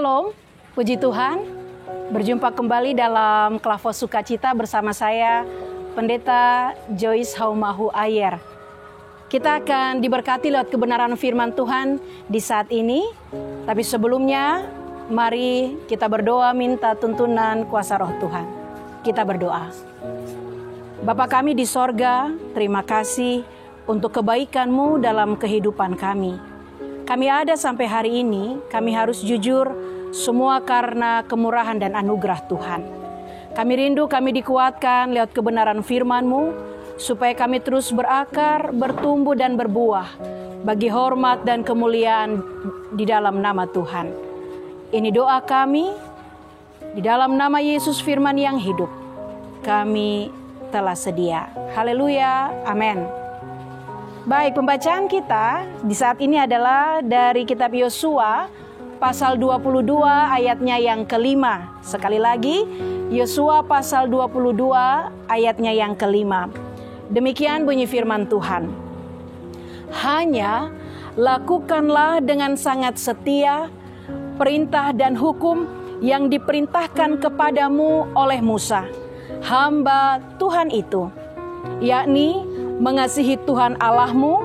Shalom, puji Tuhan. Berjumpa kembali dalam Klavos Sukacita bersama saya, Pendeta Joyce Haumahu Ayer. Kita akan diberkati lewat kebenaran firman Tuhan di saat ini. Tapi sebelumnya, mari kita berdoa minta tuntunan kuasa roh Tuhan. Kita berdoa. Bapa kami di sorga, terima kasih untuk kebaikan-Mu dalam kehidupan kami. Kami ada sampai hari ini, kami harus jujur, semua karena kemurahan dan anugerah Tuhan. Kami rindu kami dikuatkan lewat kebenaran firman-Mu, supaya kami terus berakar, bertumbuh dan berbuah, bagi hormat dan kemuliaan di dalam nama Tuhan. Ini doa kami, di dalam nama Yesus firman yang hidup, kami telah sedia. Haleluya, amin. Baik, pembacaan kita di saat ini adalah dari kitab Yosua pasal 22 ayatnya yang kelima. Sekali lagi, Yosua pasal 22 ayatnya yang kelima. Demikian bunyi firman Tuhan. Hanya lakukanlah dengan sangat setia perintah dan hukum yang diperintahkan kepadamu oleh Musa, hamba Tuhan itu, yakni mengasihi Tuhan Allahmu,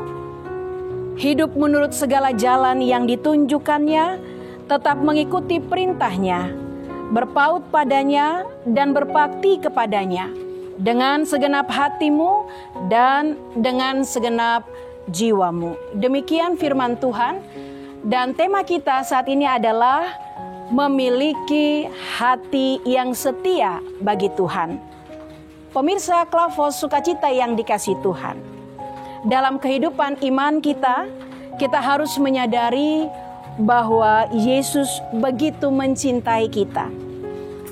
hidup menurut segala jalan yang ditunjukkannya, tetap mengikuti perintahnya, berpaut padanya dan berbakti kepadanya dengan segenap hatimu dan dengan segenap jiwamu. Demikian firman Tuhan, dan tema kita saat ini adalah memiliki hati yang setia bagi Tuhan. Pemirsa Klavos Sukacita yang dikasihi Tuhan, dalam kehidupan iman kita, kita harus menyadari bahwa Yesus begitu mencintai kita.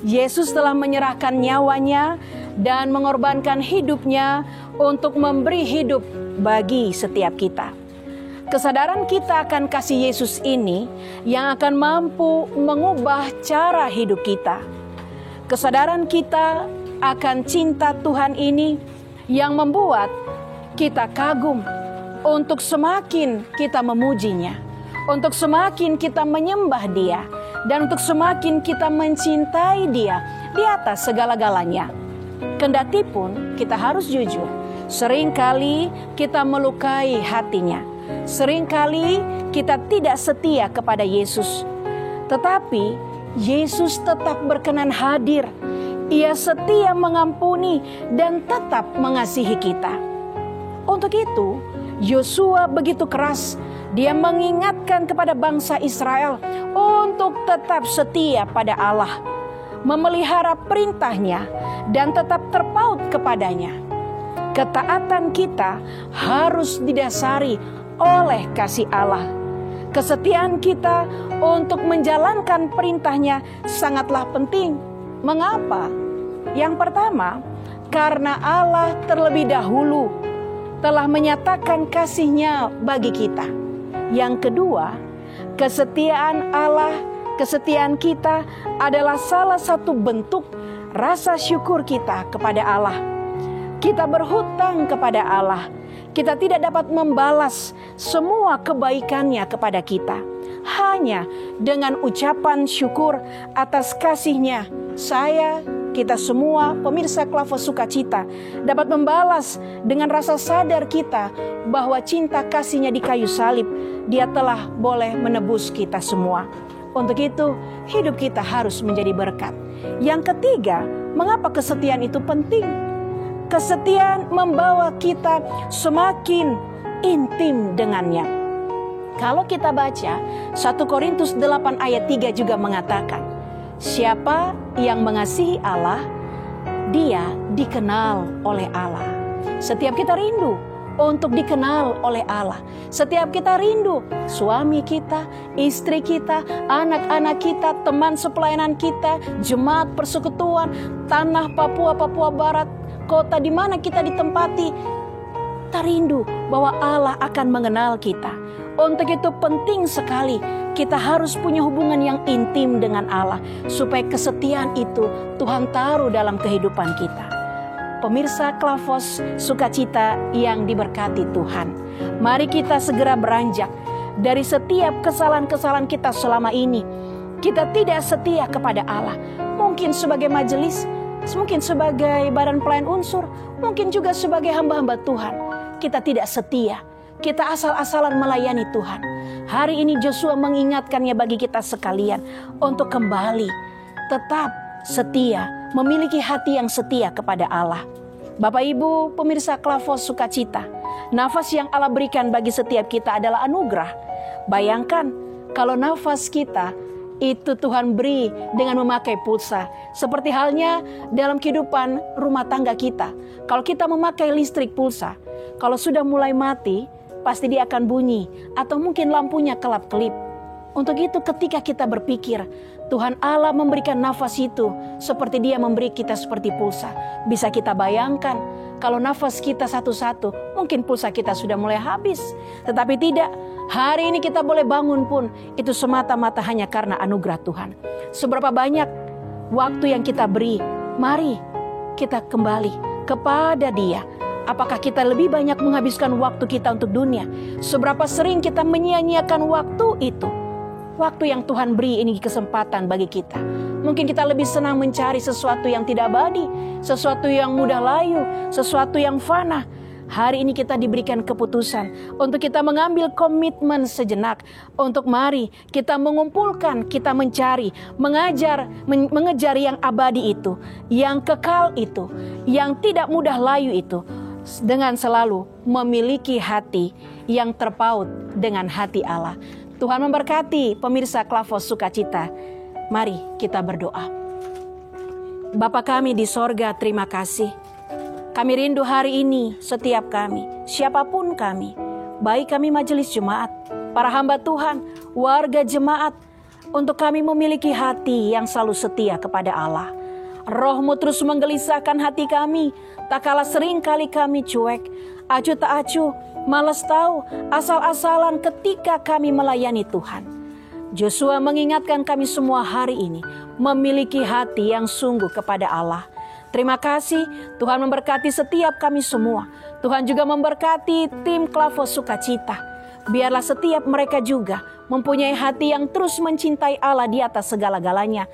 Yesus telah menyerahkan nyawanya dan mengorbankan hidupnya untuk memberi hidup bagi setiap kita. Kesadaran kita akan kasih Yesus ini yang akan mampu mengubah cara hidup kita. Kesadaran kita akan cinta Tuhan ini yang membuat kita kagum untuk semakin kita memujinya, untuk semakin kita menyembah Dia, dan untuk semakin kita mencintai Dia di atas segala-galanya. Kendati pun kita harus jujur, seringkali kita melukai hatinya, seringkali kita tidak setia kepada Yesus. Tetapi Yesus tetap berkenan hadir. Ia setia mengampuni dan tetap mengasihi kita. Untuk itu, Yosua begitu keras. Dia mengingatkan kepada bangsa Israel untuk tetap setia pada Allah, memelihara perintahnya dan tetap terpaut kepadanya. Ketaatan kita harus didasari oleh kasih Allah. Kesetiaan kita untuk menjalankan perintahnya sangatlah penting. Mengapa? Yang pertama, karena Allah terlebih dahulu telah menyatakan kasih-Nya bagi kita. Yang kedua, kesetiaan Allah, kesetiaan kita adalah salah satu bentuk rasa syukur kita kepada Allah. Kita berhutang kepada Allah. Kita tidak dapat membalas semua kebaikan-Nya kepada kita. Hanya dengan ucapan syukur atas kasih-Nya, kita semua pemirsa Klavos Sukacita dapat membalas dengan rasa sadar kita bahwa cinta kasih-Nya di kayu salib, Dia telah boleh menebus kita semua. Untuk itu, hidup kita harus menjadi berkat. Yang ketiga, mengapa kesetiaan itu penting? Kesetiaan membawa kita semakin intim dengannya. Kalau kita baca 1 Korintus 8 ayat 3 juga mengatakan, siapa yang mengasihi Allah, dia dikenal oleh Allah. Setiap kita rindu untuk dikenal oleh Allah. Setiap kita rindu, suami kita, istri kita, anak-anak kita, teman sepelayanan kita, jemaat persekutuan, tanah Papua Barat, kota di mana kita ditempati, kita rindu bahwa Allah akan mengenal kita. Untuk itu penting sekali kita harus punya hubungan yang intim dengan Allah, supaya kesetiaan itu Tuhan taruh dalam kehidupan kita. Pemirsa Klavos Sukacita yang diberkati Tuhan, mari kita segera beranjak dari setiap kesalahan-kesalahan kita selama ini kita tidak setia kepada Allah. Mungkin sebagai majelis, mungkin sebagai badan pelayan unsur, mungkin juga sebagai hamba-hamba Tuhan. Kita tidak setia, kita asal-asalan melayani Tuhan. Hari ini Joshua mengingatkannya bagi kita sekalian untuk kembali tetap setia, memiliki hati yang setia kepada Allah. Bapak Ibu pemirsa Klavos Sukacita, nafas yang Allah berikan bagi setiap kita adalah anugerah. Bayangkan kalau nafas kita itu Tuhan beri dengan memakai pulsa. Seperti halnya dalam kehidupan rumah tangga kita. Kalau kita memakai listrik pulsa, kalau sudah mulai mati, pasti dia akan bunyi. Atau mungkin lampunya kelap-kelip. Untuk itu ketika kita berpikir, Tuhan Allah memberikan nafas itu seperti dia memberi kita seperti pulsa. Bisa kita bayangkan, kalau nafas kita satu-satu, mungkin pulsa kita sudah mulai habis. Tetapi tidak, hari ini kita boleh bangun pun, itu semata-mata hanya karena anugerah Tuhan. Seberapa banyak waktu yang kita beri, mari kita kembali kepada Dia. Apakah kita lebih banyak menghabiskan waktu kita untuk dunia? Seberapa sering kita menyia-nyiakan waktu itu? Waktu yang Tuhan beri ini kesempatan bagi kita. Mungkin kita lebih senang mencari sesuatu yang tidak abadi, sesuatu yang mudah layu, sesuatu yang fana. Hari ini kita diberikan keputusan untuk kita mengambil komitmen sejenak. Untuk mari kita mengumpulkan, kita mencari, mengejar yang abadi itu, yang kekal itu, yang tidak mudah layu itu. Dengan selalu memiliki hati yang terpaut dengan hati Allah. Tuhan memberkati pemirsa Klavos Sukacita. Mari kita berdoa. Bapa kami di sorga, terima kasih. Kami rindu hari ini setiap kami, siapapun kami, baik kami majelis jemaat, para hamba Tuhan, warga jemaat, untuk kami memiliki hati yang selalu setia kepada Allah. Roh-Mu terus menggelisahkan hati kami, tak kalah sering kali kami cuek, acuh tak acuh, malas tahu, asal-asalan ketika kami melayani Tuhan. Joshua mengingatkan kami semua hari ini, memiliki hati yang sungguh kepada Allah. Terima kasih, Tuhan memberkati setiap kami semua. Tuhan juga memberkati tim Klavos Sukacita. Biarlah setiap mereka juga mempunyai hati yang terus mencintai Allah di atas segala-galanya.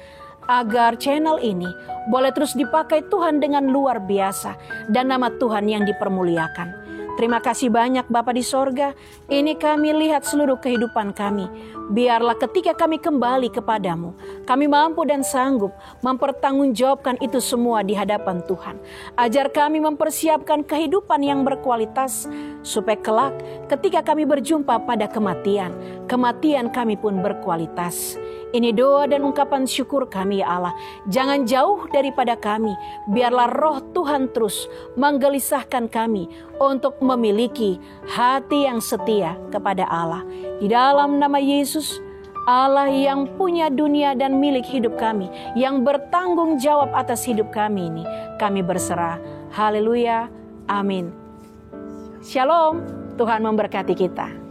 Agar channel ini boleh terus dipakai Tuhan dengan luar biasa. Dan nama Tuhan yang dipermuliakan. Terima kasih banyak Bapa di sorga. Ini kami lihat seluruh kehidupan kami. Biarlah ketika kami kembali kepadamu, kami mampu dan sanggup mempertanggungjawabkan itu semua di hadapan Tuhan. Ajar kami mempersiapkan kehidupan yang berkualitas, supaya kelak ketika kami berjumpa pada kematian, kematian kami pun berkualitas. Ini doa dan ungkapan syukur kami ya Allah. Jangan jauh daripada kami. Biarlah roh Tuhan terus menggelisahkan kami untuk memiliki hati yang setia kepada Allah. Di dalam nama Yesus, Allah yang punya dunia dan milik hidup kami, yang bertanggung jawab atas hidup kami ini, kami berserah. Haleluya. Amin. Shalom. Tuhan memberkati kita.